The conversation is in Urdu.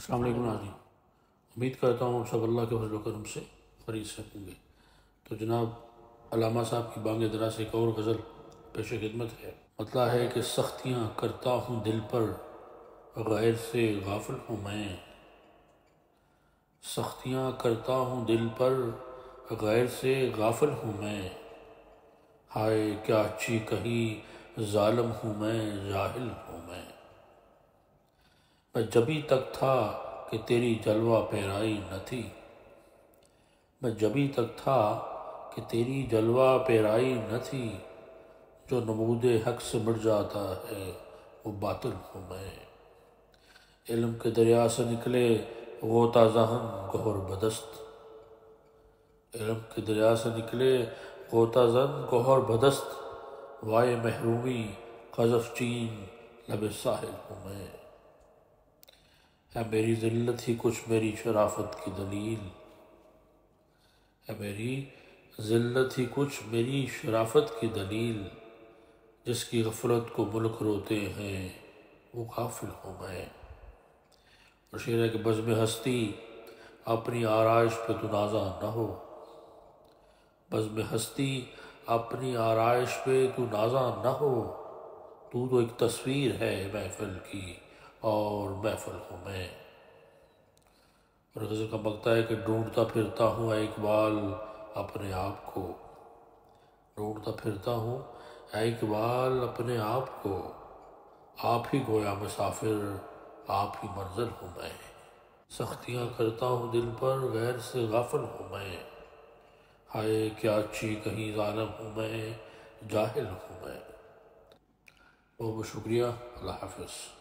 السلام علیکم ناظرین، امید کرتا ہوں سب اللہ کے فضل و کرم سے خیریت سے ہوں گے۔ تو جناب علامہ صاحب کی بانگ درا سے ایک اور غزل پیش خدمت ہے۔ مطلع ہے کہ سختیاں کرتا ہوں دل پر، غیر سے غافل ہوں میں۔ سختیاں کرتا ہوں دل پر، غیر سے غافل ہوں میں۔ ہائے کیا اچھی کہی ظالم ہوں میں، جاہل ہوں میں۔ میں جبھی تک تھا کہ تیری جلوہ پیرائی نہ تھی، میں جبھی تک تھا کہ تیری جلوہ پیرائی نہ تھی۔ جو نمود حق سے مٹ جاتا ہے وہ باطل ہوں میں۔ علم کے دریا سے نکلے غوطہ ذہن گہر بدست، علم کے دریا سے نکلے غوطہ ذہن گہر بدست۔ وائے محرومی قذف چین لب ساحل ہوں میں۔ ہے میری ذلت ہی کچھ میری شرافت کی دلیل، ہے میری ذلت ہی کچھ میری شرافت کی دلیل۔ جس کی غفلت کو ملک روتے ہیں وہ غافل ہوں میں۔ اور شعر ہے کہ بزم ہستی اپنی آرائش پہ تو نازاں نہ ہو، بزم ہستی اپنی آرائش پہ تو نازاں نہ ہو۔ تو ایک تصویر ہے محفل کی اور محفل ہوں میں۔ اور غزل کا مقطع ہے کہ ڈھونڈتا پھرتا ہوں اے اقبال اپنے آپ کو، ڈھونڈتا پھرتا ہوں اے اقبال اپنے آپ کو۔ آپ ہی گویا مسافر آپ ہی منزل ہوں میں۔ سختیاں کرتا ہوں دل پر، غیر سے غافل ہوں میں۔ ہائے کیا اچھی کہیں ظالم ہوں میں، جاہل ہوں میں۔ بہت بہت شکریہ، اللہ حافظ۔